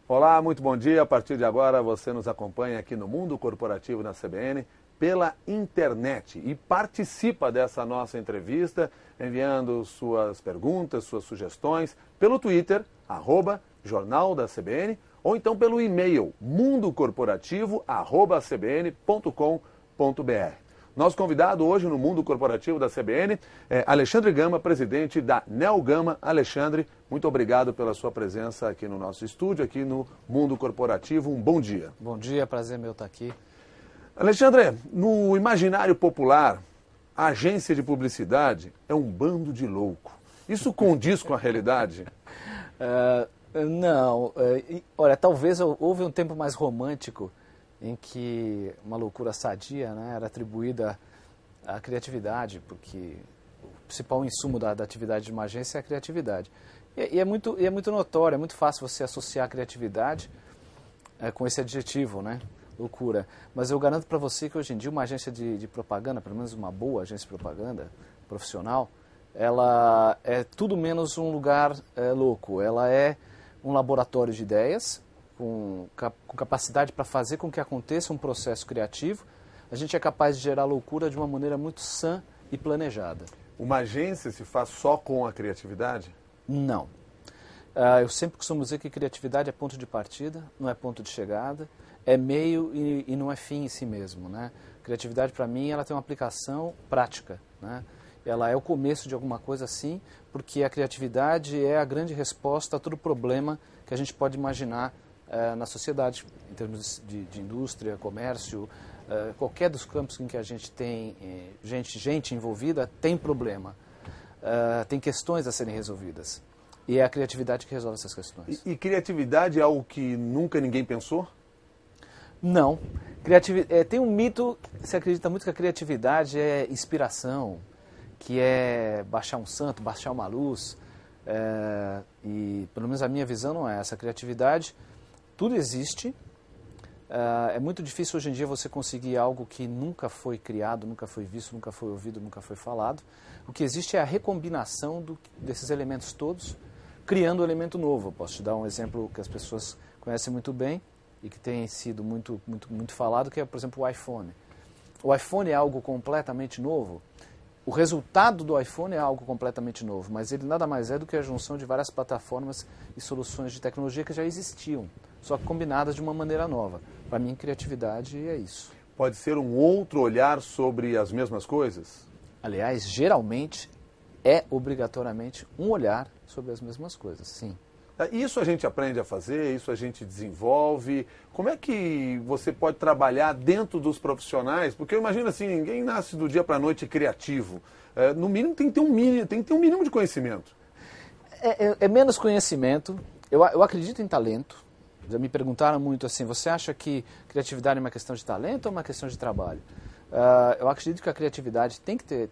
Olá, muito bom dia. A partir de agora você nos acompanha aqui no Mundo Corporativo na CBN pela internet e participa dessa nossa entrevista enviando suas perguntas, suas sugestões pelo Twitter, @Jornal da CBN, ou então pelo e-mail mundocorporativo@cbn.com.br. Nosso convidado hoje no Mundo Corporativo da CBN é Alexandre Gama, presidente da Neo Gama. Alexandre, muito obrigado pela sua presença aqui no nosso estúdio, aqui no Mundo Corporativo. Um bom dia. Bom dia, prazer meu estar aqui. Alexandre, no imaginário popular, a agência de publicidade é um bando de louco. Isso condiz com a realidade? Não, olha, talvez houve um tempo mais romântico em que uma loucura sadia, né, era atribuída à criatividade, porque o principal insumo da atividade de uma agência é a criatividade. E é muito notório, é muito fácil você associar a criatividade com esse adjetivo, né, loucura. Mas eu garanto para você que hoje em dia uma agência de propaganda, pelo menos uma boa agência de propaganda profissional, ela é tudo menos um lugar louco. Ela é um laboratório de ideias, com capacidade para fazer com que aconteça um processo criativo. A gente é capaz de gerar loucura de uma maneira muito sã e planejada. Uma agência se faz só com a criatividade? Não. Eu sempre costumo dizer que criatividade é ponto de partida, não é ponto de chegada, é meio e não é fim em si mesmo, né? Criatividade, para mim, ela tem uma aplicação prática, né? Ela é o começo de alguma coisa, sim, porque a criatividade é a grande resposta a todo problema que a gente pode imaginar na sociedade, em termos de indústria, comércio, qualquer dos campos em que a gente tem gente envolvida, tem problema, tem questões a serem resolvidas. E é a criatividade que resolve essas questões. E criatividade é algo que nunca ninguém pensou? Não. Tem um mito, se acredita muito que a criatividade é inspiração, que é baixar um santo, baixar uma luz, e pelo menos a minha visão não é essa. A criatividade, tudo existe, é muito difícil hoje em dia você conseguir algo que nunca foi criado, nunca foi visto, nunca foi ouvido, nunca foi falado. O que existe é a recombinação desses elementos todos, criando um elemento novo. Eu posso te dar um exemplo que as pessoas conhecem muito bem e que tem sido muito falado, que é, por exemplo, o iPhone. O iPhone é algo completamente novo. O resultado do iPhone é algo completamente novo, mas ele nada mais é do que a junção de várias plataformas e soluções de tecnologia que já existiam, só que combinadas de uma maneira nova. Para mim, criatividade é isso. Pode ser um outro olhar sobre as mesmas coisas? Aliás, geralmente, é obrigatoriamente um olhar sobre as mesmas coisas, sim. Isso a gente aprende a fazer, isso a gente desenvolve. Como é que você pode trabalhar dentro dos profissionais? Porque eu imagino assim, ninguém nasce do dia para a noite criativo. No mínimo tem que ter um mínimo de conhecimento. É menos conhecimento. Eu acredito em talento. Já me perguntaram muito assim, você acha que criatividade é uma questão de talento ou uma questão de trabalho? Eu acredito que a criatividade tem que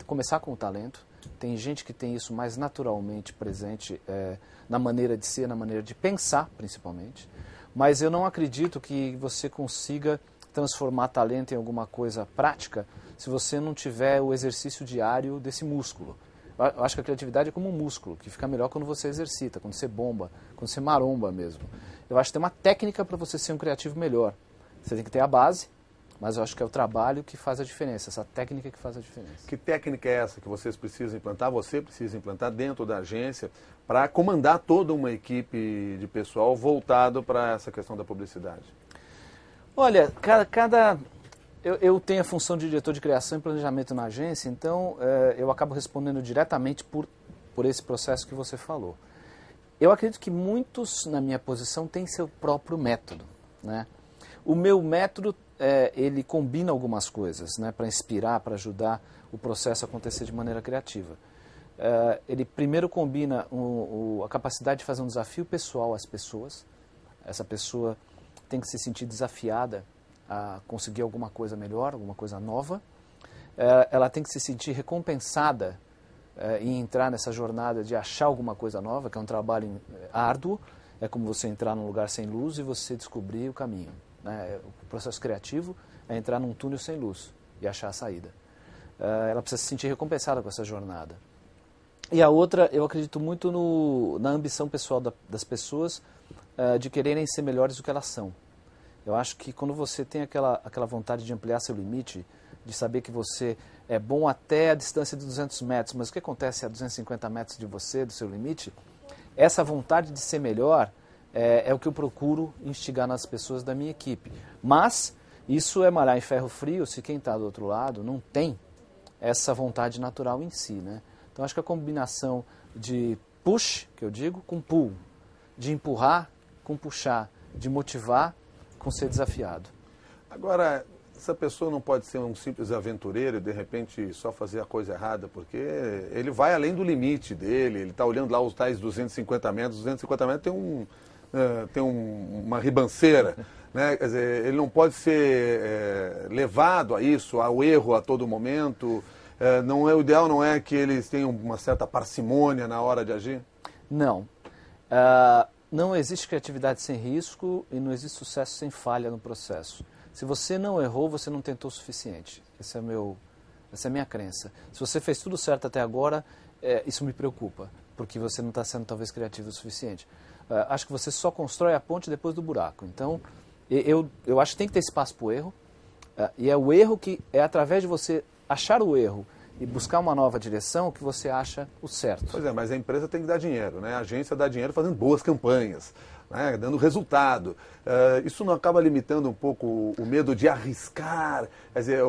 começar com o talento. Tem gente que tem isso mais naturalmente presente na maneira de ser, na maneira de pensar, principalmente. Mas eu não acredito que você consiga transformar talento em alguma coisa prática se você não tiver o exercício diário desse músculo. Eu acho que a criatividade é como um músculo, que fica melhor quando você exercita, quando você bomba, quando você maromba mesmo. Eu acho que tem uma técnica para você ser um criativo melhor. Você tem que ter a base, mas eu acho que é o trabalho que faz a diferença, essa técnica que faz a diferença. Que técnica é essa que vocês precisam implantar, você precisa implantar dentro da agência para comandar toda uma equipe de pessoal voltado para essa questão da publicidade? Olha, eu tenho a função de diretor de criação e planejamento na agência, então eu acabo respondendo diretamente por esse processo que você falou. Eu acredito que muitos, na minha posição, têm seu próprio método, né? O meu método ele combina algumas coisas, né, para inspirar, para ajudar o processo a acontecer de maneira criativa. Ele primeiro combina a capacidade de fazer um desafio pessoal às pessoas. Essa pessoa tem que se sentir desafiada a conseguir alguma coisa melhor, alguma coisa nova. Ela tem que se sentir recompensada em entrar nessa jornada de achar alguma coisa nova, que é um trabalho árduo. É como você entrar num lugar sem luz e você descobrir o caminho. O processo criativo é entrar num túnel sem luz e achar a saída. Ela precisa se sentir recompensada com essa jornada. E a outra, eu acredito muito na ambição pessoal das pessoas de quererem ser melhores do que elas são. Eu acho que quando você tem aquela vontade de ampliar seu limite, de saber que você é bom até a distância de 200 metros, mas o que acontece a 250 metros de você, do seu limite, essa vontade de ser melhor é o que eu procuro instigar nas pessoas da minha equipe. Mas isso é malhar em ferro frio se quem está do outro lado não tem essa vontade natural em si, né? Então acho que a combinação de push, que eu digo, com pull, de empurrar com puxar, de motivar com ser desafiado. Agora, essa pessoa não pode ser um simples aventureiro e de repente só fazer a coisa errada, porque ele vai além do limite dele, ele está olhando lá os tais 250 metros, 250 metros tem uma ribanceira, né? Quer dizer, ele não pode ser levado a isso, ao erro a todo momento. Não é, o ideal não é que eles tenham uma certa parcimônia na hora de agir? Não. Não existe criatividade sem risco e não existe sucesso sem falha no processo. Se você não errou, você não tentou o suficiente. Essa é a minha crença. Se você fez tudo certo até agora, isso me preocupa, porque você não está sendo talvez criativo o suficiente. Acho que você só constrói a ponte depois do buraco. Então, eu acho que tem que ter espaço para o erro, e é o erro que é através de você achar o erro e buscar uma nova direção que você acha o certo. Pois é, mas a empresa tem que dar dinheiro, né? A agência dá dinheiro fazendo boas campanhas, né? Dando resultado. Isso não acaba limitando um pouco o medo de arriscar, quer dizer,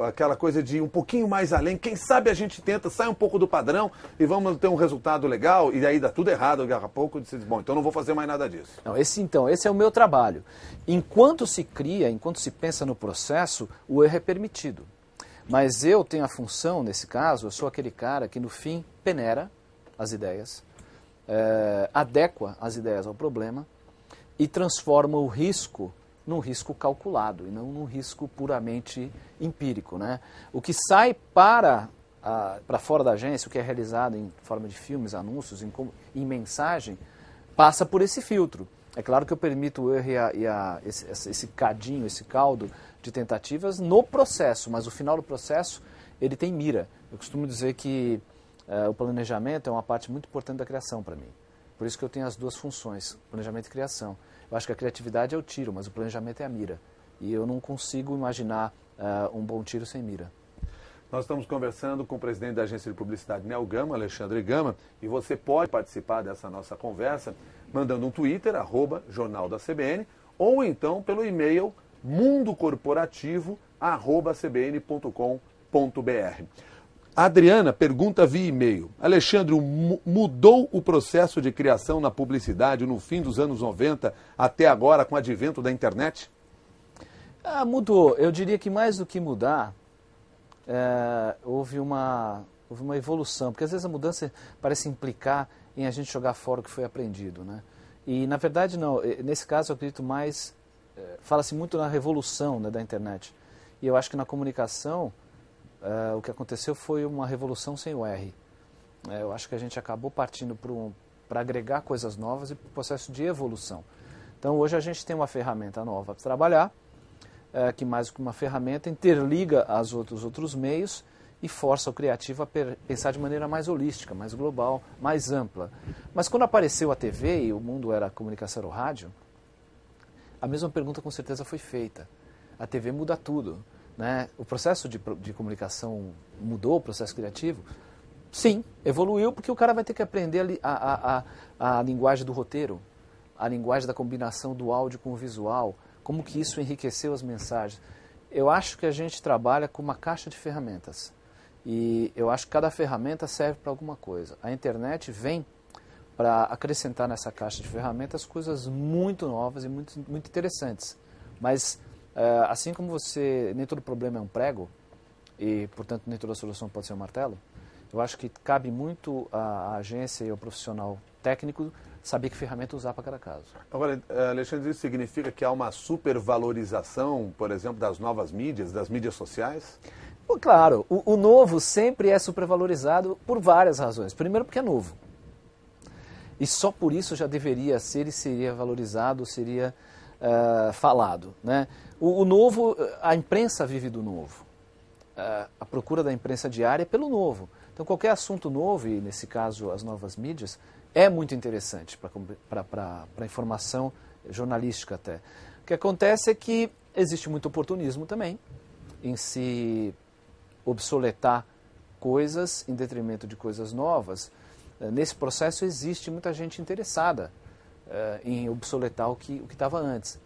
aquela coisa de um pouquinho mais além. Quem sabe a gente tenta, sai um pouco do padrão e vamos ter um resultado legal e aí dá tudo errado daqui a pouco. Você diz, bom, então não vou fazer mais nada disso. Não, esse é o meu trabalho. Enquanto se cria, enquanto se pensa no processo, o erro é permitido. Mas eu tenho a função, nesse caso, eu sou aquele cara que no fim peneira as ideias, adequa as ideias ao problema e transforma o risco num risco calculado e não num risco puramente empírico, né? O que sai para fora da agência, o que é realizado em forma de filmes, anúncios, em mensagem, passa por esse filtro. É claro que eu permito o erro esse cadinho, esse caldo de tentativas no processo, mas o final do processo, ele tem mira. Eu costumo dizer que o planejamento é uma parte muito importante da criação para mim. Por isso que eu tenho as duas funções, planejamento e criação. Eu acho que a criatividade é o tiro, mas o planejamento é a mira. E eu não consigo imaginar um bom tiro sem mira. Nós estamos conversando com o presidente da agência de publicidade Neo Gama, Alexandre Gama, e você pode participar dessa nossa conversa mandando um Twitter, @Jornal da CBN, ou então pelo e-mail mundocorporativo@cbn.com.br. A Adriana pergunta via e-mail: Alexandre, mudou o processo de criação na publicidade no fim dos anos 90 até agora com o advento da internet? Mudou. Eu diria que mais do que mudar, houve uma evolução, porque às vezes a mudança parece implicar em a gente jogar fora o que foi aprendido, né? E na verdade não, nesse caso eu acredito mais, fala-se muito na revolução, né, da internet, e eu acho que na comunicação o que aconteceu foi uma revolução sem o R. Eu acho que a gente acabou partindo para agregar coisas novas e para o processo de evolução. Então hoje a gente tem uma ferramenta nova para trabalhar, que mais do que uma ferramenta interliga os outros meios e força o criativo a pensar de maneira mais holística, mais global, mais ampla. Mas quando apareceu a TV e o mundo era comunicação, era o rádio, a mesma pergunta com certeza foi feita. A TV muda tudo, né? O processo de comunicação mudou, o processo criativo? Sim, evoluiu porque o cara vai ter que aprender a linguagem do roteiro, a linguagem da combinação do áudio com o visual, como que isso enriqueceu as mensagens. Eu acho que a gente trabalha com uma caixa de ferramentas. E eu acho que cada ferramenta serve para alguma coisa. A internet vem para acrescentar nessa caixa de ferramentas coisas muito novas e muito, muito interessantes. Mas, assim como nem todo problema é um prego, e, portanto, nem toda solução pode ser um martelo, eu acho que cabe muito à agência e ao profissional técnico saber que ferramenta usar para cada caso. Agora, Alexandre, isso significa que há uma supervalorização, por exemplo, das novas mídias, das mídias sociais? Claro, o novo sempre é supervalorizado por várias razões. Primeiro porque é novo. E só por isso já deveria ser e seria valorizado, seria falado, né? O novo, a imprensa vive do novo. a procura da imprensa diária é pelo novo. Então, qualquer assunto novo, e nesse caso as novas mídias, é muito interessante para a informação jornalística até. O que acontece é que existe muito oportunismo também em se obsoletar coisas em detrimento de coisas novas. Nesse processo existe muita gente interessada em obsoletar o que estava antes.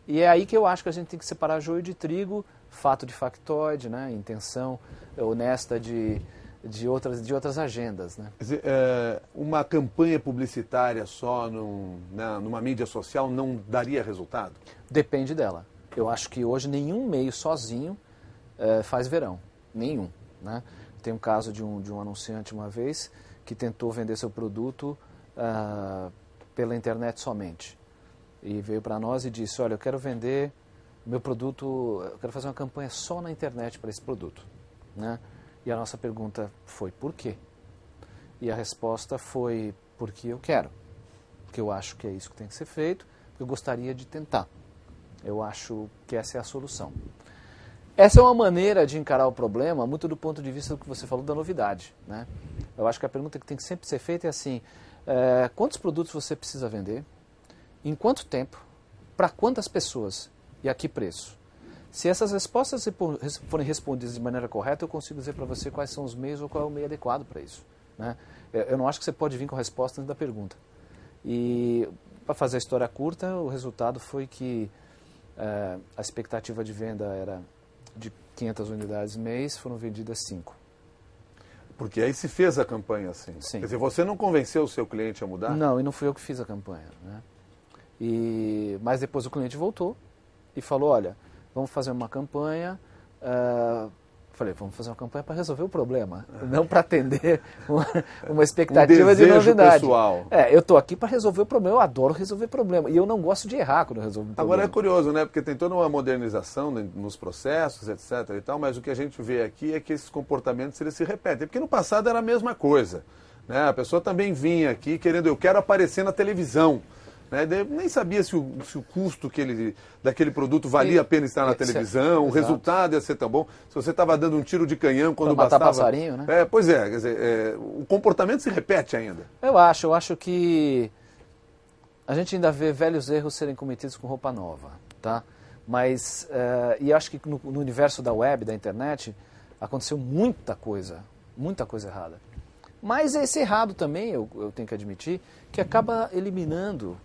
E é aí que eu acho que a gente tem que separar joio de trigo, fato de factoide, né, intenção honesta de outras agendas. Né? Quer dizer, uma campanha publicitária só numa mídia social não daria resultado? Depende dela. Eu acho que hoje nenhum meio sozinho faz verão. Nenhum. Né? Tem um caso de um anunciante uma vez que tentou vender seu produto pela internet somente. E veio para nós e disse, olha, eu quero vender meu produto, eu quero fazer uma campanha só na internet para esse produto. Né? E a nossa pergunta foi, por quê? E a resposta foi, porque eu quero. Porque eu acho que é isso que tem que ser feito, eu gostaria de tentar. Eu acho que essa é a solução. Essa é uma maneira de encarar o problema, muito do ponto de vista do que você falou da novidade. Né? Eu acho que a pergunta que tem que sempre ser feita é assim, quantos produtos você precisa vender? Em quanto tempo? Para quantas pessoas? E a que preço? Se essas respostas forem respondidas de maneira correta, eu consigo dizer para você quais são os meios ou qual é o meio adequado para isso. Né? Eu não acho que você pode vir com a resposta antes da pergunta. E, para fazer a história curta, o resultado foi que a expectativa de venda era de 500 unidades mês, foram vendidas 5. Porque aí se fez a campanha assim. Sim. Quer dizer, você não convenceu o seu cliente a mudar? Não, e não fui eu que fiz a campanha. Né? Mas depois o cliente voltou e falou, olha, vamos fazer uma campanha. Falei, vamos fazer uma campanha para resolver o problema, não para atender uma expectativa de novidade. Pessoal. Eu estou aqui para resolver o problema, eu adoro resolver problema. E eu não gosto de errar quando eu resolvo um problema. Agora é curioso, né? Porque tem toda uma modernização nos processos, etc. e tal, mas o que a gente vê aqui é que esses comportamentos eles se repetem. Porque no passado era a mesma coisa. Né? A pessoa também vinha aqui querendo, eu quero aparecer na televisão. Né? Nem sabia se o custo daquele produto valia a pena estar na televisão, o resultado ia ser tão bom. Se você estava dando um tiro de canhão quando pra matar bastava... passarinho, né? Pois é, quer dizer, o comportamento se repete ainda. Eu acho que a gente ainda vê velhos erros serem cometidos com roupa nova, tá? Mas, e acho que no universo da web, da internet, aconteceu muita coisa errada. Mas esse errado também, eu tenho que admitir, que acaba eliminando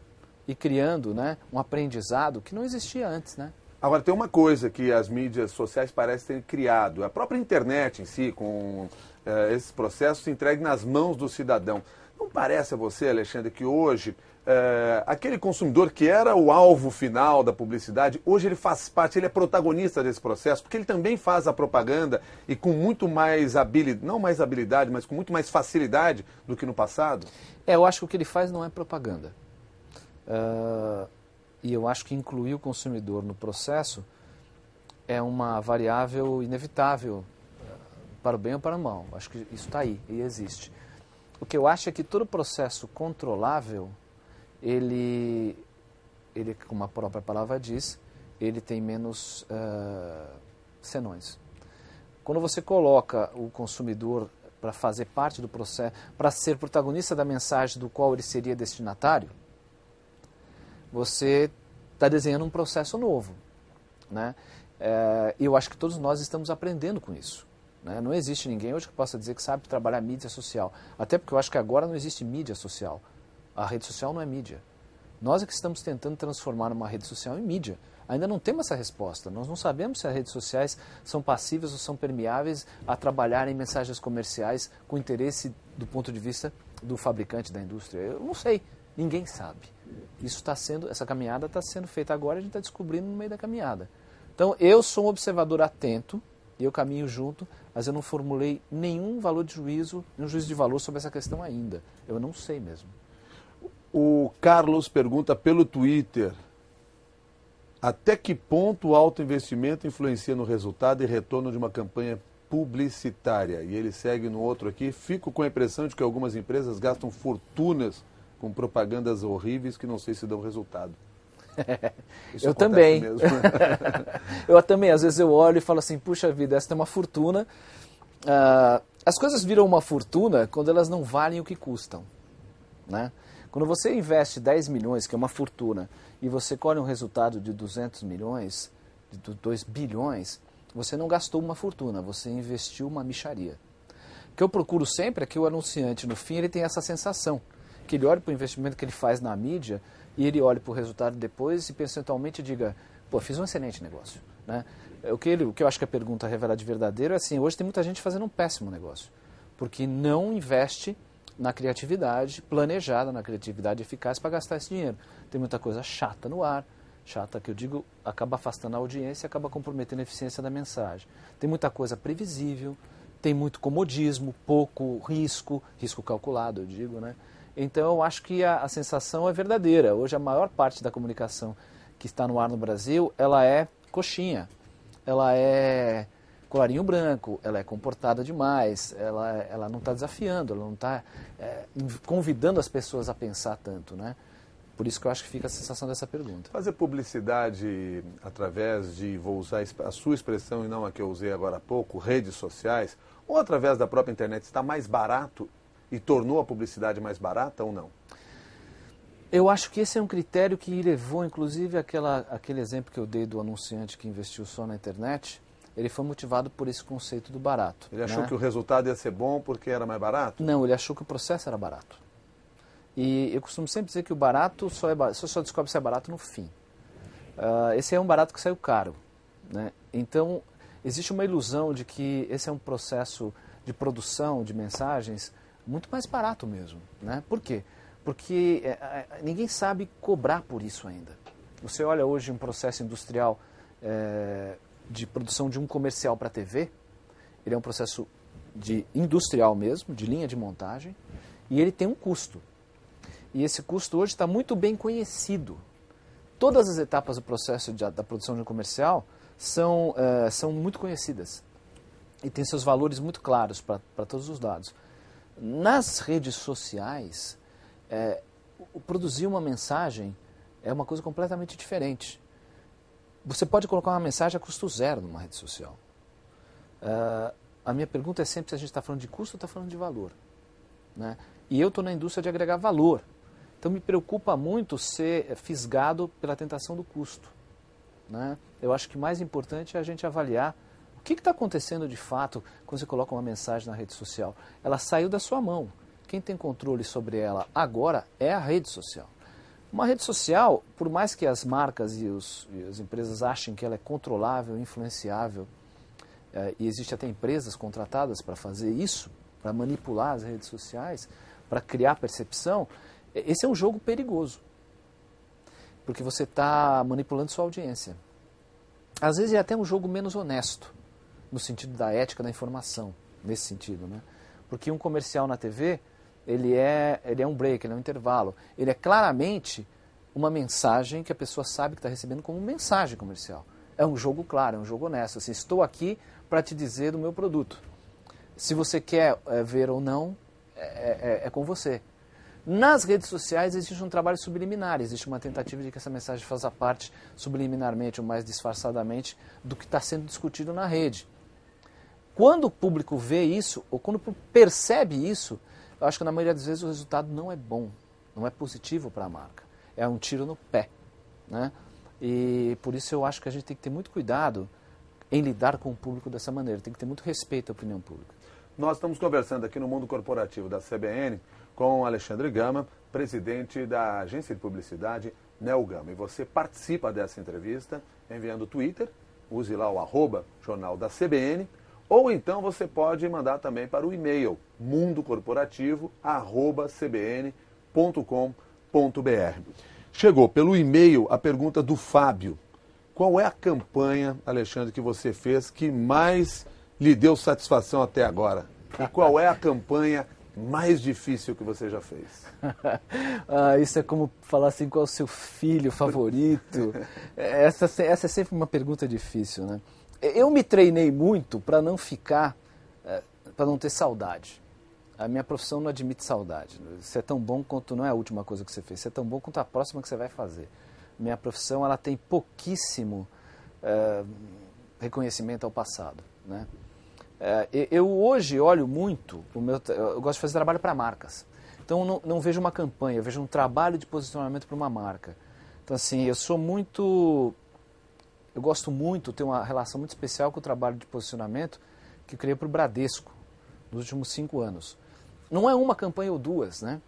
e criando, né, um aprendizado que não existia antes, né? Agora, tem uma coisa que as mídias sociais parecem ter criado. A própria internet em si, com esses processos entregues nas mãos do cidadão. Não parece a você, Alexandre, que hoje aquele consumidor que era o alvo final da publicidade, hoje ele faz parte, ele é protagonista desse processo, porque ele também faz a propaganda e com muito mais habilidade, não mais habilidade, mas com muito mais facilidade do que no passado? Eu acho que o que ele faz não é propaganda. E eu acho que incluir o consumidor no processo é uma variável inevitável para o bem ou para o mal. Acho que isso está aí e existe. O que eu acho é que todo processo controlável, ele, como a própria palavra diz, ele tem menos senões. Quando você coloca o consumidor para fazer parte do processo, para ser protagonista da mensagem do qual ele seria destinatário, você está desenhando um processo novo. Né? E eu acho que todos nós estamos aprendendo com isso. Né? Não existe ninguém hoje que possa dizer que sabe trabalhar mídia social. Até porque eu acho que agora não existe mídia social. A rede social não é mídia. Nós é que estamos tentando transformar uma rede social em mídia. Ainda não temos essa resposta. Nós não sabemos se as redes sociais são passíveis ou são permeáveis a trabalhar em mensagens comerciais com interesse do ponto de vista do fabricante da indústria. Eu não sei. Ninguém sabe. Essa caminhada está sendo feita agora e a gente está descobrindo no meio da caminhada. Então, eu sou um observador atento e eu caminho junto, mas eu não formulei nenhum valor de juízo, nenhum juízo de valor sobre essa questão ainda. Eu não sei mesmo. O Carlos pergunta pelo Twitter, até que ponto o alto investimento influencia no resultado e retorno de uma campanha publicitária? E ele segue no outro aqui, fico com a impressão de que algumas empresas gastam fortunas com propagandas horríveis que não sei se dão resultado. Isso eu também. mesmo. Eu também, às vezes eu olho e falo assim, puxa vida, essa é uma fortuna. As coisas viram uma fortuna quando elas não valem o que custam, né? Quando você investe 10 milhões, que é uma fortuna, e você colhe um resultado de 200 milhões, de 2 bilhões, você não gastou uma fortuna, você investiu uma mixaria. O que eu procuro sempre é que o anunciante, no fim, ele tenha essa sensação, que ele olhe para o investimento que ele faz na mídia e ele olhe para o resultado depois e percentualmente diga, pô, fiz um excelente negócio, né? O que eu acho que a pergunta revela de verdadeiro é assim, hoje tem muita gente fazendo um péssimo negócio, porque não investe na criatividade, planejada na criatividade eficaz para gastar esse dinheiro. Tem muita coisa chata no ar, chata que eu digo, acaba afastando a audiência e acaba comprometendo a eficiência da mensagem. Tem muita coisa previsível, tem muito comodismo, pouco risco calculado, eu digo, né? Então eu acho que a sensação é verdadeira. Hoje a maior parte da comunicação que está no ar no Brasil, ela é coxinha, ela é colarinho branco, ela é comportada demais, ela não está desafiando, ela não está convidando as pessoas a pensar tanto, né? Por isso que eu acho que fica a sensação dessa pergunta. Fazer publicidade através de, vou usar a sua expressão e não a que eu usei agora há pouco, redes sociais, ou através da própria internet, está mais barato e tornou a publicidade mais barata ou não? Eu acho que esse é um critério que levou, inclusive, aquele exemplo que eu dei do anunciante que investiu só na internet. Ele foi motivado por esse conceito do barato. Ele achou que o resultado ia ser bom porque era mais barato? Não, ele achou que o processo era barato. E eu costumo sempre dizer que o barato só descobre se é barato no fim. Esse é um barato que saiu caro, né? Então, existe uma ilusão de que esse é um processo de produção de mensagens muito mais barato mesmo, né? Por quê? Porque ninguém sabe cobrar por isso ainda. Você olha hoje um processo industrial de produção de um comercial para a TV, ele é um processo industrial mesmo, de linha de montagem, e ele tem um custo. E esse custo hoje está muito bem conhecido. Todas as etapas do processo da produção de um comercial são muito conhecidas e têm seus valores muito claros para todos os lados. Nas redes sociais, produzir uma mensagem é uma coisa completamente diferente. Você pode colocar uma mensagem a custo zero numa rede social. A minha pergunta é sempre se a gente está falando de custo ou está falando de valor, né? E eu estou na indústria de agregar valor. Então me preocupa muito ser fisgado pela tentação do custo, né? Eu acho que mais importante é a gente avaliar o que está acontecendo de fato quando você coloca uma mensagem na rede social. Ela saiu da sua mão. Quem tem controle sobre ela agora é a rede social. Uma rede social, por mais que as marcas e as empresas achem que ela é controlável, influenciável, e existe até empresas contratadas para fazer isso, para manipular as redes sociais, para criar percepção, esse é um jogo perigoso, porque você está manipulando sua audiência. Às vezes é até um jogo menos honesto, no sentido da ética da informação, nesse sentido, né? Porque um comercial na TV, ele é um break, ele é um intervalo. Ele é claramente uma mensagem que a pessoa sabe que está recebendo como mensagem comercial. É um jogo claro, é um jogo honesto. Assim, estou aqui para te dizer do meu produto. Se você quer ver ou não, é com você. Nas redes sociais existe um trabalho subliminar, existe uma tentativa de que essa mensagem faça parte subliminarmente ou mais disfarçadamente do que está sendo discutido na rede. Quando o público vê isso, ou quando percebe isso, eu acho que na maioria das vezes o resultado não é bom, não é positivo para a marca. É um tiro no pé, né? E por isso eu acho que a gente tem que ter muito cuidado em lidar com o público dessa maneira, tem que ter muito respeito à opinião pública. Nós estamos conversando aqui no Mundo Corporativo da CBN com Alexandre Gama, presidente da agência de publicidade Neogama. E você participa dessa entrevista enviando o Twitter, use lá o @jornal da CBN, ou então você pode mandar também para o e-mail mundocorporativo@cbn.com.br. Chegou pelo e-mail a pergunta do Fábio. Qual é a campanha, Alexandre, que você fez que mais lhe deu satisfação até agora? E qual é a campanha mais difícil que você já fez? Isso é como falar assim, qual é o seu filho favorito? Essa é sempre uma pergunta difícil, né? Eu me treinei muito para não para não ter saudade. A minha profissão não admite saudade. Você é tão bom quanto não é a última coisa que você fez. Você é tão bom quanto a próxima que você vai fazer. minha profissão ela tem pouquíssimo reconhecimento ao passado, né? Eu hoje olho muito, eu gosto de fazer trabalho para marcas. Então não vejo uma campanha, eu vejo um trabalho de posicionamento para uma marca. Então assim, eu gosto muito, tenho uma relação muito especial com o trabalho de posicionamento que eu criei para o Bradesco nos últimos 5 anos. Não é uma campanha ou duas, né?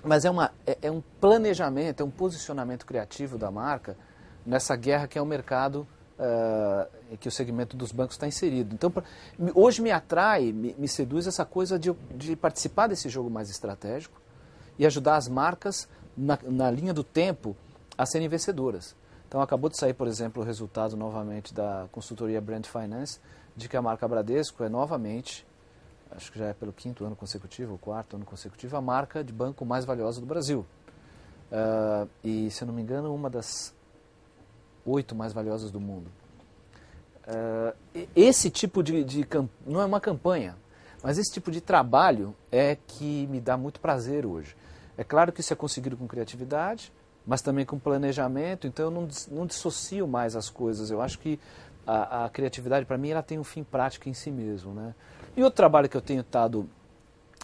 Mas é um planejamento, é um posicionamento criativo da marca nessa guerra que é o mercado em que o segmento dos bancos está inserido. Então, hoje me atrai, me seduz essa coisa de participar desse jogo mais estratégico e ajudar as marcas na linha do tempo a serem vencedoras. Então, acabou de sair, por exemplo, o resultado novamente da consultoria Brand Finance, de que a marca Bradesco é novamente, acho que já é pelo 5º ano consecutivo, ou 4º ano consecutivo, a marca de banco mais valiosa do Brasil. E, se eu não me engano, uma das 8 mais valiosas do mundo. Esse tipo não é uma campanha, mas esse tipo de trabalho é que me dá muito prazer hoje. É claro que isso é conseguido com criatividade, mas também com planejamento, então eu não dissocio mais as coisas. Eu acho que a criatividade, para mim, ela tem um fim prático em si mesmo, né? E outro trabalho que eu tenho estado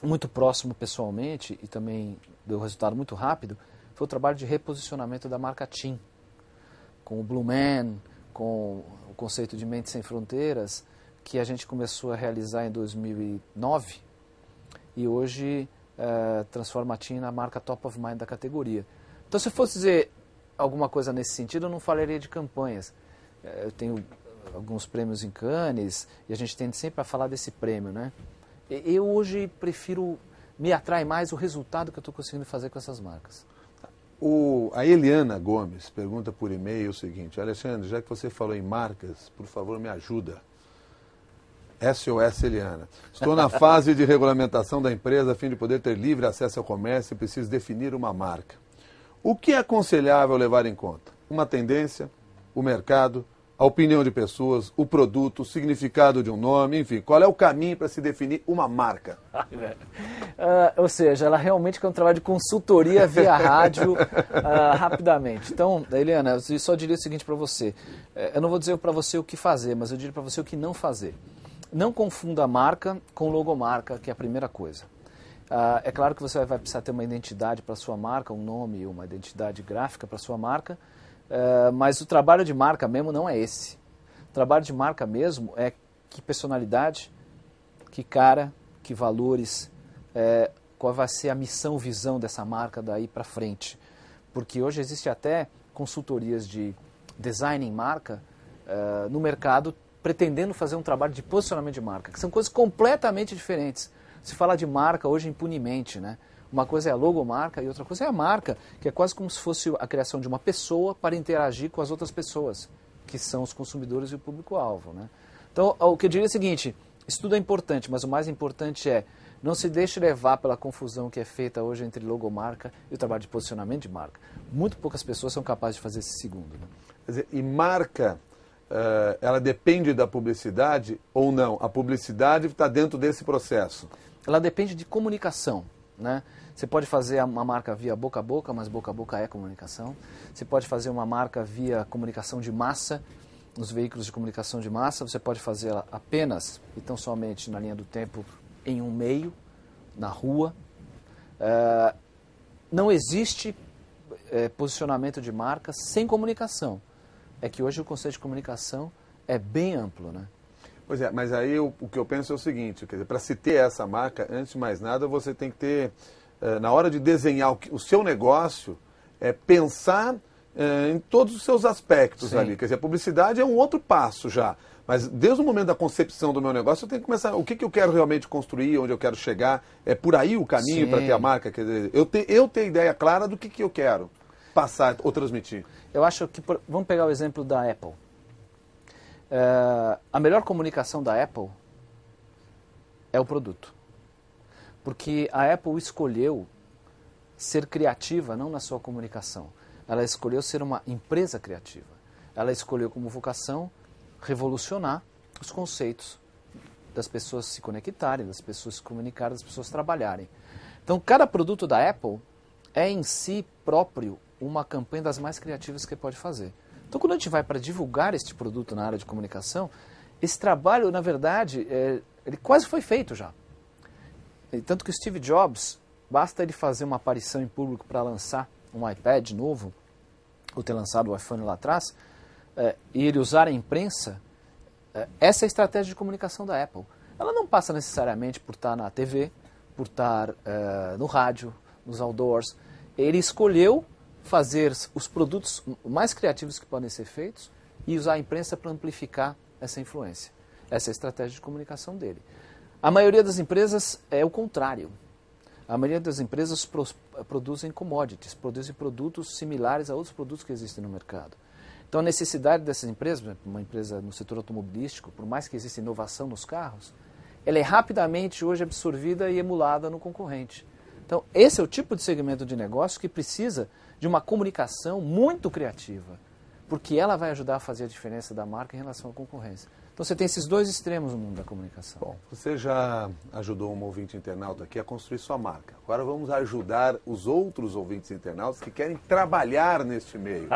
muito próximo pessoalmente, e também deu resultado muito rápido, foi o trabalho de reposicionamento da marca TIM, com o Blue Man, com o conceito de Mentes Sem Fronteiras, que a gente começou a realizar em 2009, e hoje transforma a TIM na marca top of mind da categoria. Então, se eu fosse dizer alguma coisa nesse sentido, eu não falaria de campanhas. Eu tenho alguns prêmios em Cannes, e a gente tende sempre a falar desse prêmio, né? Eu hoje me atrai mais o resultado que eu estou conseguindo fazer com essas marcas. A Eliana Gomes pergunta por e-mail o seguinte: Alexandre, já que você falou em marcas, por favor me ajuda. SOS Eliana. Estou na fase de regulamentação da empresa a fim de poder ter livre acesso ao comércio e preciso definir uma marca. O que é aconselhável levar em conta? Uma tendência, o mercado, a opinião de pessoas, o produto, o significado de um nome, enfim, qual é o caminho para se definir uma marca? Ou seja, ela realmente quer um trabalho de consultoria via rádio rapidamente. Então, Eliana, eu só diria o seguinte para você. Eu não vou dizer para você o que fazer, mas eu diria para você o que não fazer. Não confunda a marca com logomarca, que é a primeira coisa. É claro que você vai precisar ter uma identidade para a sua marca, um nome, uma identidade gráfica para a sua marca, mas o trabalho de marca mesmo não é esse. O trabalho de marca mesmo é que personalidade, que cara, que valores, qual vai ser a missão, visão dessa marca daí para frente. Porque hoje existe até consultorias de design em marca no mercado pretendendo fazer um trabalho de posicionamento de marca, que são coisas completamente diferentes. Se fala de marca hoje impunemente, né? Uma coisa é a logomarca e outra coisa é a marca, que é quase como se fosse a criação de uma pessoa para interagir com as outras pessoas, que são os consumidores e o público-alvo, né? Então, o que eu diria é o seguinte: estudo é importante, mas o mais importante é não se deixe levar pela confusão que é feita hoje entre logomarca e o trabalho de posicionamento de marca. Muito poucas pessoas são capazes de fazer esse segundo, né? Quer dizer, e marca, ela depende da publicidade ou não? A publicidade está dentro desse processo? Ela depende de comunicação, né? Você pode fazer uma marca via boca a boca, mas boca a boca é comunicação. Você pode fazer uma marca via comunicação de massa, nos veículos de comunicação de massa. Você pode fazê-la apenas e tão somente na linha do tempo, em um meio, na rua. Não existe posicionamento de marca sem comunicação. É que hoje o conceito de comunicação é bem amplo, né? Pois é, mas aí o que eu penso é o seguinte, quer dizer, para se ter essa marca, antes de mais nada, você tem que ter, na hora de desenhar o seu negócio, pensar em todos os seus aspectos. Sim. Ali. Quer dizer, a publicidade é um outro passo já. Mas desde o momento da concepção do meu negócio, eu tenho que começar, o que eu quero realmente construir, onde eu quero chegar, é por aí o caminho para ter a marca? Quer dizer, eu ter ideia clara do que eu quero passar ou transmitir. Eu acho que, vamos pegar o exemplo da Apple. A melhor comunicação da Apple é o produto. Porque a Apple escolheu ser criativa não na sua comunicação. Ela escolheu ser uma empresa criativa. Ela escolheu como vocação revolucionar os conceitos das pessoas se conectarem, das pessoas se comunicarem, das pessoas trabalharem. Então, cada produto da Apple é em si próprio uma campanha das mais criativas que você pode fazer. Então, quando a gente vai para divulgar este produto na área de comunicação, esse trabalho, na verdade, ele quase foi feito já. Tanto que o Steve Jobs, basta ele fazer uma aparição em público para lançar um iPad novo, ou ter lançado o iPhone lá atrás, e ele usar a imprensa, essa é a estratégia de comunicação da Apple. Ela não passa necessariamente por estar na TV, por estar no rádio, nos outdoors. Ele escolheu fazer os produtos mais criativos que podem ser feitos e usar a imprensa para amplificar essa influência. Essa é a estratégia de comunicação dele. A maioria das empresas é o contrário. A maioria das empresas produzem commodities, produzem produtos similares a outros produtos que existem no mercado. Então a necessidade dessas empresas, uma empresa no setor automobilístico, por mais que exista inovação nos carros, ela é rapidamente hoje absorvida e emulada no concorrente. Então esse é o tipo de segmento de negócio que precisa de uma comunicação muito criativa, porque ela vai ajudar a fazer a diferença da marca em relação à concorrência. Então você tem esses dois extremos no mundo da comunicação. Bom, você já ajudou um ouvinte internauta aqui a construir sua marca. Agora vamos ajudar os outros ouvintes internautas que querem trabalhar neste meio.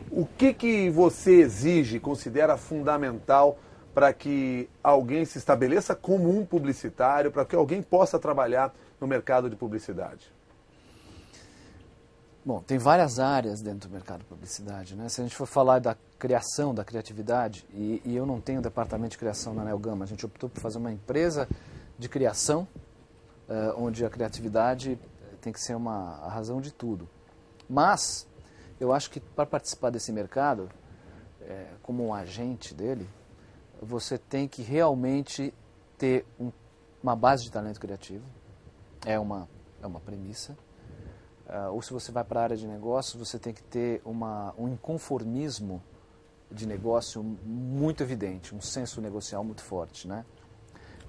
O que você exige, considera fundamental para que alguém se estabeleça como um publicitário, para que alguém possa trabalhar no mercado de publicidade? Bom, tem várias áreas dentro do mercado de publicidade, né? Se a gente for falar da criação, da criatividade, e eu não tenho departamento de criação na Nel Gama, a gente optou por fazer uma empresa de criação, onde a criatividade tem que ser a razão de tudo. Mas, eu acho que para participar desse mercado, como um agente dele, você tem que realmente ter uma base de talento criativo, é uma premissa. Ou se você vai para a área de negócio, você tem que ter um inconformismo de negócio muito evidente, um senso negocial muito forte, né?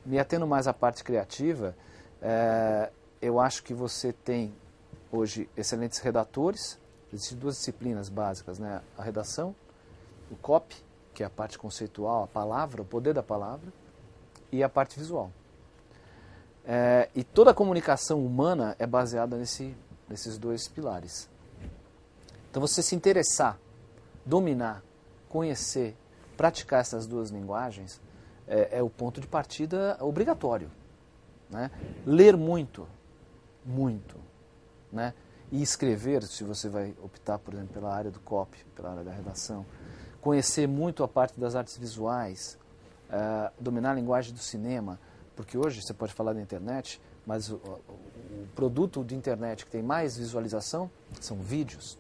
Me atendo mais à parte criativa, eu acho que você tem hoje excelentes redatores. Existem duas disciplinas básicas, né? A redação, o copy, que é a parte conceitual, a palavra, o poder da palavra, e a parte visual. E toda a comunicação humana é baseada nesses dois pilares. Então você se interessar, dominar, conhecer, praticar essas duas linguagens é o ponto de partida obrigatório, né? Ler muito, né? E escrever, se você vai optar, por exemplo, pela área do copy, pela área da redação, conhecer muito a parte das artes visuais, dominar a linguagem do cinema, porque hoje você pode falar da internet, mas o produto de internet que tem mais visualização são vídeos.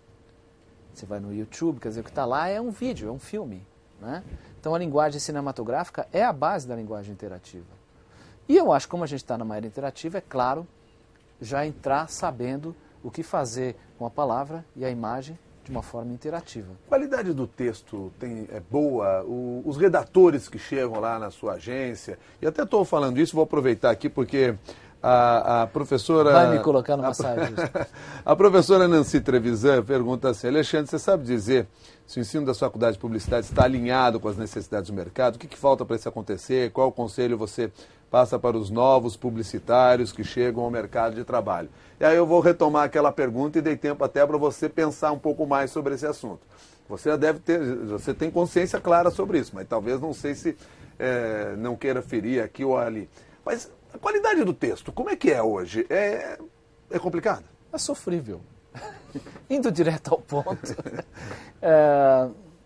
Você vai no YouTube, quer dizer, o que está lá é um vídeo, é um filme, né? Então a linguagem cinematográfica é a base da linguagem interativa. E eu acho que como a gente está na era interativa, é claro, já entrar sabendo o que fazer com a palavra e a imagem de uma forma interativa. A qualidade do texto é boa? Os redatores que chegam lá na sua agência, e até estou falando isso, vou aproveitar aqui porque a professora... Vai me colocar numa saia justa. A professora Nancy Trevisan pergunta assim: Alexandre, você sabe dizer se o ensino da faculdade de publicidade está alinhado com as necessidades do mercado? O que falta para isso acontecer? Qual conselho você passa para os novos publicitários que chegam ao mercado de trabalho? E aí eu vou retomar aquela pergunta e dei tempo até para você pensar um pouco mais sobre esse assunto. Você tem consciência clara sobre isso, mas talvez não sei se não queira ferir aqui ou ali. Mas a qualidade do texto, como é que é hoje? É complicado? É sofrível. Indo direto ao ponto.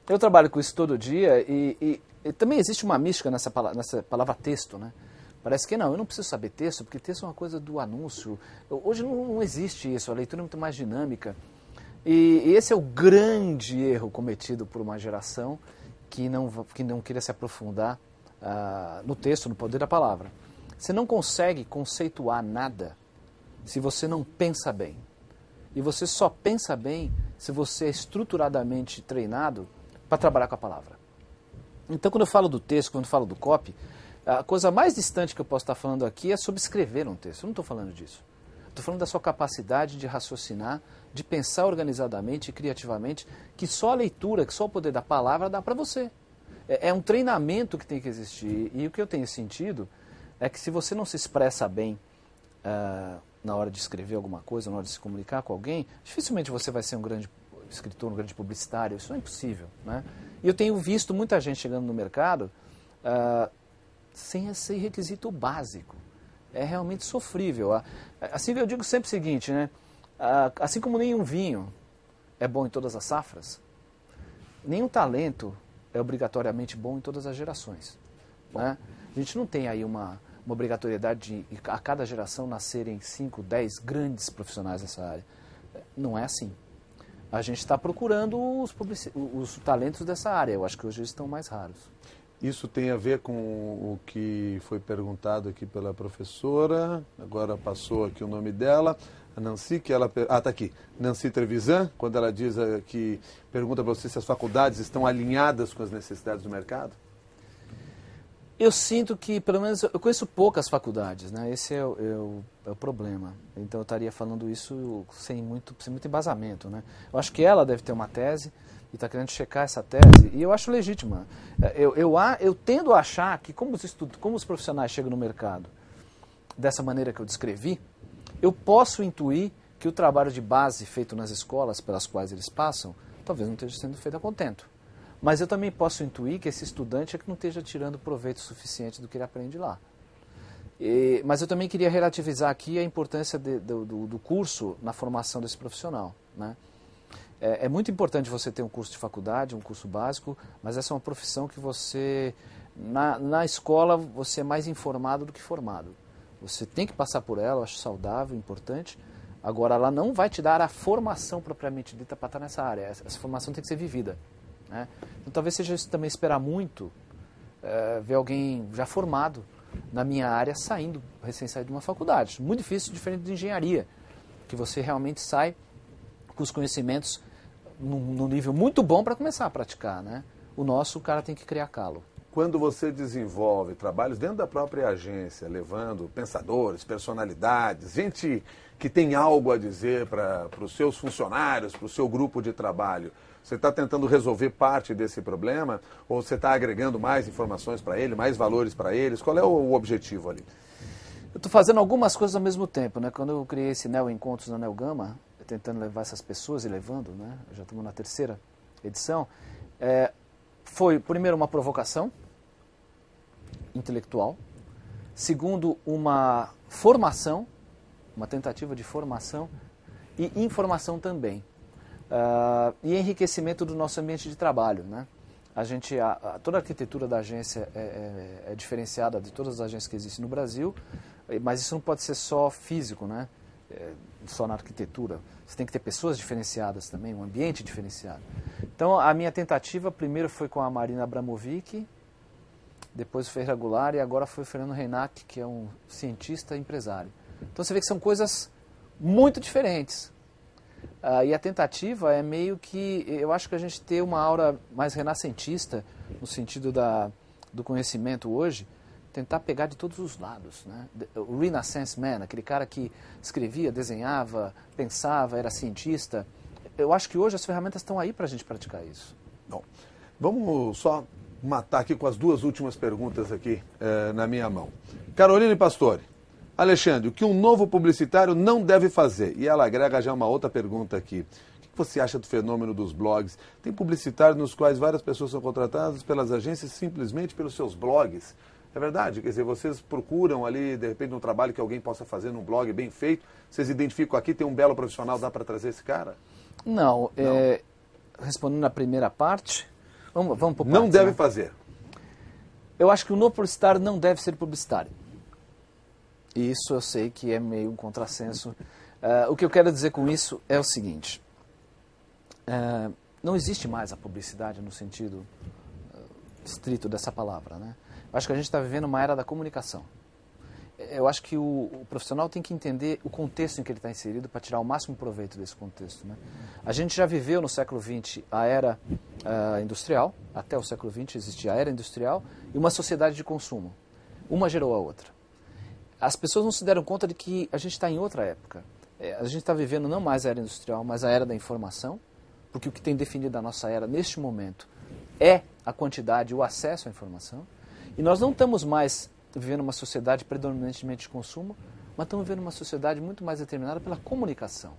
Eu trabalho com isso todo dia e também existe uma mística nessa palavra texto, né? Parece que eu não preciso saber texto, porque texto é uma coisa do anúncio. Hoje não existe isso, a leitura é muito mais dinâmica. E esse é o grande erro cometido por uma geração que não queria se aprofundar no texto, no poder da palavra. Você não consegue conceituar nada se você não pensa bem. E você só pensa bem se você é estruturadamente treinado para trabalhar com a palavra. Então, quando eu falo do texto, quando eu falo do copy, a coisa mais distante que eu posso estar falando aqui é sobre escrever um texto. Eu não estou falando disso. Estou falando da sua capacidade de raciocinar, de pensar organizadamente e criativamente, que só a leitura, que só o poder da palavra dá para você. É um treinamento que tem que existir. E o que eu tenho sentido é que se você não se expressa bem na hora de escrever alguma coisa, na hora de se comunicar com alguém, dificilmente você vai ser um grande escritor, um grande publicitário, isso é impossível, né? E eu tenho visto muita gente chegando no mercado sem esse requisito básico. É realmente sofrível. Assim, eu digo sempre o seguinte, né? Assim como nenhum vinho é bom em todas as safras, nenhum talento é obrigatoriamente bom em todas as gerações, né? A gente não tem aí uma obrigatoriedade de a cada geração nascerem 5, 10 grandes profissionais nessa área. Não é assim. A gente está procurando os talentos dessa área. Eu acho que hoje eles estão mais raros. Isso tem a ver com o que foi perguntado aqui pela professora, agora passou aqui o nome dela, a Nancy, que ela... está aqui. Nancy Trevisan, quando ela diz que pergunta para você se as faculdades estão alinhadas com as necessidades do mercado? Eu sinto que, pelo menos, eu conheço poucas faculdades, né? Esse é o problema. Então eu estaria falando isso sem muito embasamento, né? Eu acho que ela deve ter uma tese e está querendo checar essa tese, e eu acho legítima. Eu tendo a achar que, como os profissionais chegam no mercado dessa maneira que eu descrevi, eu posso intuir que o trabalho de base feito nas escolas pelas quais eles passam, talvez não esteja sendo feito a contento. Mas eu também posso intuir que esse estudante é que não esteja tirando proveito suficiente do que ele aprende lá. Mas eu também queria relativizar aqui a importância do curso na formação desse profissional, né? É muito importante você ter um curso de faculdade, um curso básico, mas essa é uma profissão que você, na escola, você é mais informado do que formado. Você tem que passar por ela, eu acho saudável, importante. Agora, ela não vai te dar a formação propriamente dita para estar nessa área. Essa formação tem que ser vivida, né? Então, talvez seja isso também esperar muito, ver alguém já formado na minha área recém-saído de uma faculdade. Muito difícil, diferente de engenharia, que você realmente sai com os conhecimentos num nível muito bom para começar a praticar, né? O cara tem que criar calo. Quando você desenvolve trabalhos dentro da própria agência, levando pensadores, personalidades, gente que tem algo a dizer para os seus funcionários, para o seu grupo de trabalho, você está tentando resolver parte desse problema ou você está agregando mais informações para ele, mais valores para eles? Qual é o objetivo ali? Eu estou fazendo algumas coisas ao mesmo tempo, né? Quando eu criei esse Neo Encontros na Neo Gama, tentando levar essas pessoas e levando, né? Já estamos na 3ª edição. Foi, primeiro, uma provocação intelectual. Segundo, uma formação, uma tentativa de formação e informação também. E enriquecimento do nosso ambiente de trabalho, né? Toda a arquitetura da agência é diferenciada de todas as agências que existem no Brasil, mas isso não pode ser só físico, né? Só na arquitetura. Você tem que ter pessoas diferenciadas também, um ambiente diferenciado. Então, a minha tentativa primeiro foi com a Marina Abramovic, depois o Ferreira Goulart e agora foi o Fernando Reinach, que é um cientista e empresário. Então, você vê que são coisas muito diferentes. E a tentativa é meio que, eu acho que a gente tem uma aura mais renascentista, no sentido do conhecimento hoje, tentar pegar de todos os lados, né? O Renaissance Man, aquele cara que escrevia, desenhava, pensava, era cientista. Eu acho que hoje as ferramentas estão aí para a gente praticar isso. Bom, vamos só matar aqui com as 2 últimas perguntas aqui na minha mão. Caroline Pastore. Alexandre, o que um novo publicitário não deve fazer? E ela agrega já uma outra pergunta aqui. O que você acha do fenômeno dos blogs? Tem publicitários nos quais várias pessoas são contratadas pelas agências simplesmente pelos seus blogs. É verdade? Quer dizer, vocês procuram ali, de repente, um trabalho que alguém possa fazer num blog bem feito, vocês identificam aqui, tem um belo profissional, dá para trazer esse cara? Não. Respondendo à primeira parte, vamos por partes, não deve né? fazer. Eu acho que o novo publicitário não deve ser publicitário. Isso eu sei que é meio um contrassenso. O que eu quero dizer com isso é o seguinte. Não existe mais a publicidade no sentido estrito dessa palavra, né? Eu acho que a gente está vivendo uma era da comunicação. Eu acho que o profissional tem que entender o contexto em que ele está inserido para tirar o máximo proveito desse contexto, né? A gente já viveu no século XX a era industrial, até o século XX existia a era industrial e uma sociedade de consumo. Uma gerou a outra. As pessoas não se deram conta de que a gente está em outra época. A gente está vivendo não mais a era industrial, mas a era da informação, porque o que tem definido a nossa era neste momento é a quantidade, o acesso à informação. E nós não estamos mais vivendo uma sociedade predominantemente de consumo, mas estamos vivendo uma sociedade muito mais determinada pela comunicação.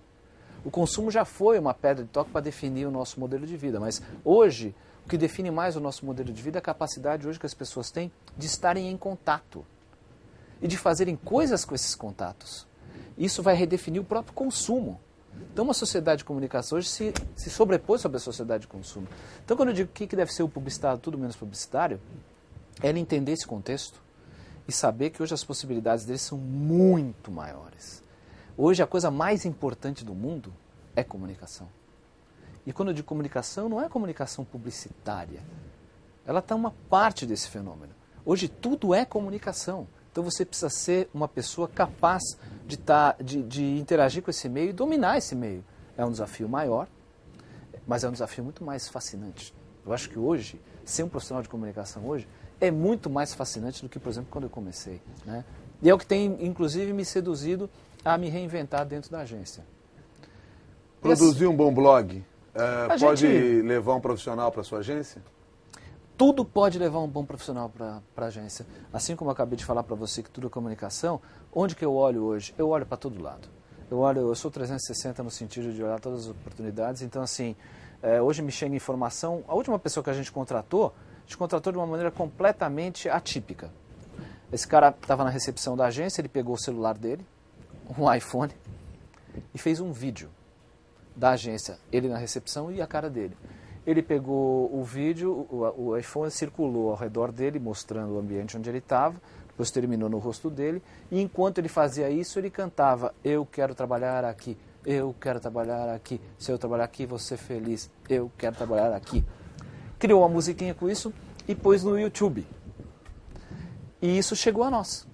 O consumo já foi uma pedra de toque para definir o nosso modelo de vida, mas hoje o que define mais o nosso modelo de vida é a capacidade hoje que as pessoas têm de estarem em contato e de fazerem coisas com esses contatos. Isso vai redefinir o próprio consumo. Então, uma sociedade de comunicação hoje se sobrepõe sobre a sociedade de consumo. Então, quando eu digo que deve ser o publicitário tudo menos publicitário, é ele entender esse contexto e saber que hoje as possibilidades dele são muito maiores. Hoje, a coisa mais importante do mundo é comunicação. E quando eu digo comunicação, não é comunicação publicitária. Ela está uma parte desse fenômeno. Hoje, tudo é comunicação. Então, você precisa ser uma pessoa capaz de interagir com esse meio e dominar esse meio. É um desafio maior, mas é um desafio muito mais fascinante. Eu acho que hoje, ser um profissional de comunicação hoje, é muito mais fascinante do que, por exemplo, quando eu comecei. Né? E é o que tem, inclusive, me seduzido a me reinventar dentro da agência. Produzir um bom blog pode gente... levar um profissional para a sua agência? Tudo pode levar um bom profissional para a agência. Assim como eu acabei de falar para você que tudo é comunicação, onde que eu olho hoje? Eu olho para todo lado. Eu sou 360 no sentido de olhar todas as oportunidades. Então, assim, hoje me chega informação. A última pessoa que a gente contratou de uma maneira completamente atípica. Esse cara estava na recepção da agência, ele pegou o celular dele, um iPhone, e fez um vídeo da agência, ele na recepção e a cara dele. Ele pegou o vídeo, o iPhone circulou ao redor dele, mostrando o ambiente onde ele estava, depois terminou no rosto dele, e enquanto ele fazia isso, ele cantava: eu quero trabalhar aqui, eu quero trabalhar aqui, se eu trabalhar aqui, vou ser feliz, eu quero trabalhar aqui. Criou uma musiquinha com isso e pôs no YouTube. E isso chegou a nós.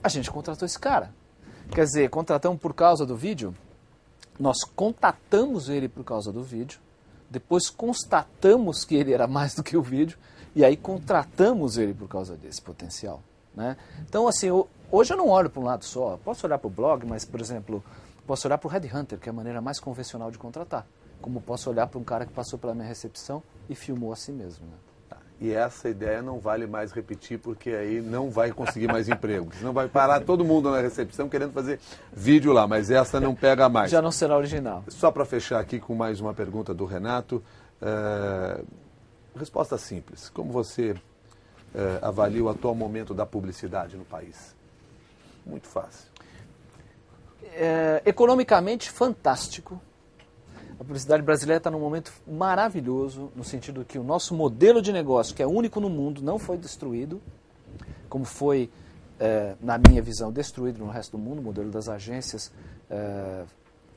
A gente contratou esse cara. Quer dizer, contratamos por causa do vídeo, nós contatamos ele por causa do vídeo, depois constatamos que ele era mais do que o vídeo, e aí contratamos ele por causa desse potencial. Né? Então, assim, hoje eu não olho para um lado só. Eu posso olhar para o blog, mas, por exemplo, posso olhar para o Headhunter, que é a maneira mais convencional de contratar. Como posso olhar para um cara que passou pela minha recepção e filmou a si mesmo. Né? E essa ideia não vale mais repetir, porque aí não vai conseguir mais emprego. Senão vai parar todo mundo na recepção querendo fazer vídeo lá, mas essa não pega mais. Já não será original. Só para fechar aqui com mais uma pergunta do Renato. Resposta simples. Como você avalia o atual momento da publicidade no país? Muito fácil. Economicamente, fantástico. A publicidade brasileira está num momento maravilhoso, no sentido que o nosso modelo de negócio, que é único no mundo, não foi destruído, como foi, na minha visão, destruído no resto do mundo. O modelo das agências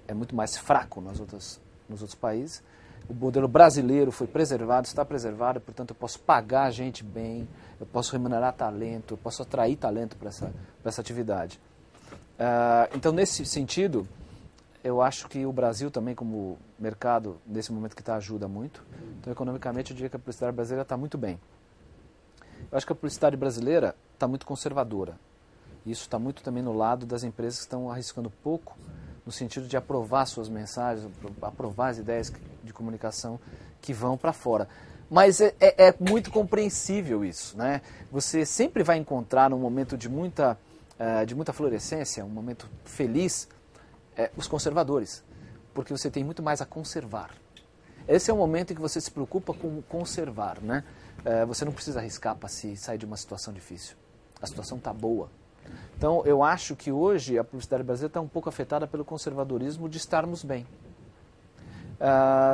é muito mais fraco nos outros países. O modelo brasileiro foi preservado, está preservado, portanto eu posso pagar a gente bem, eu posso remunerar talento, eu posso atrair talento para essa atividade. Então, nesse sentido, eu acho que o Brasil também, como mercado, nesse momento que está, ajuda muito. Então, economicamente, eu diria que a publicidade brasileira está muito bem. Eu acho que a publicidade brasileira está muito conservadora. Isso está muito também no lado das empresas que estão arriscando pouco, no sentido de aprovar suas mensagens, aprovar as ideias de comunicação que vão para fora. Mas é muito compreensível isso. Né? Você sempre vai encontrar, num momento de muita florescência, um momento feliz, os conservadores, porque você tem muito mais a conservar. Esse é o momento em que você se preocupa com conservar, né? Você não precisa arriscar para sair de uma situação difícil. A situação está boa. Então, eu acho que hoje a publicidade brasileira está um pouco afetada pelo conservadorismo de estarmos bem.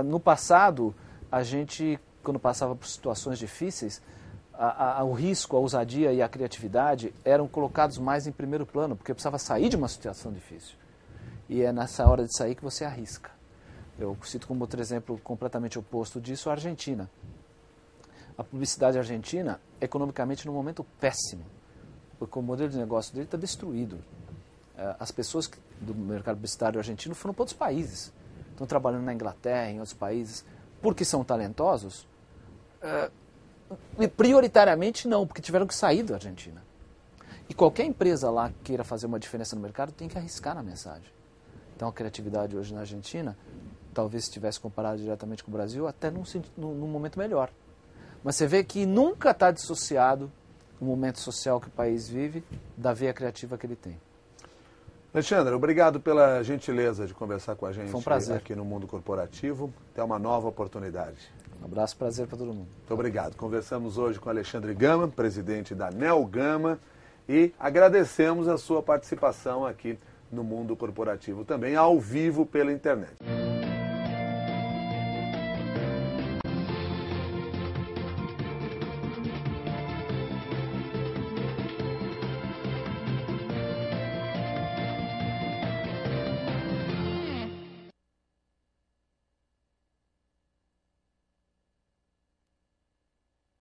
No passado, a gente, quando passava por situações difíceis, o risco, a ousadia e a criatividade eram colocados mais em primeiro plano, porque precisava sair de uma situação difícil. E é nessa hora de sair que você arrisca. Eu cito como outro exemplo completamente oposto disso a Argentina. A publicidade argentina, economicamente, num momento péssimo, porque o modelo de negócio dele está destruído. As pessoas do mercado publicitário argentino foram para outros países. Estão trabalhando na Inglaterra, em outros países, porque são talentosos? Prioritariamente não, porque tiveram que sair da Argentina. E qualquer empresa lá que queira fazer uma diferença no mercado tem que arriscar na mensagem. Então, a criatividade hoje na Argentina, talvez se tivesse comparado diretamente com o Brasil, até num momento melhor. Mas você vê que nunca está dissociado o momento social que o país vive da veia criativa que ele tem. Alexandre, obrigado pela gentileza de conversar com a gente. Foi um prazer. Aqui no Mundo Corporativo. Até uma nova oportunidade. Um abraço, prazer para todo mundo. Muito obrigado. Conversamos hoje com Alexandre Gama, presidente da Neo Gama, e agradecemos a sua participação aqui no Mundo Corporativo, também ao vivo pela internet.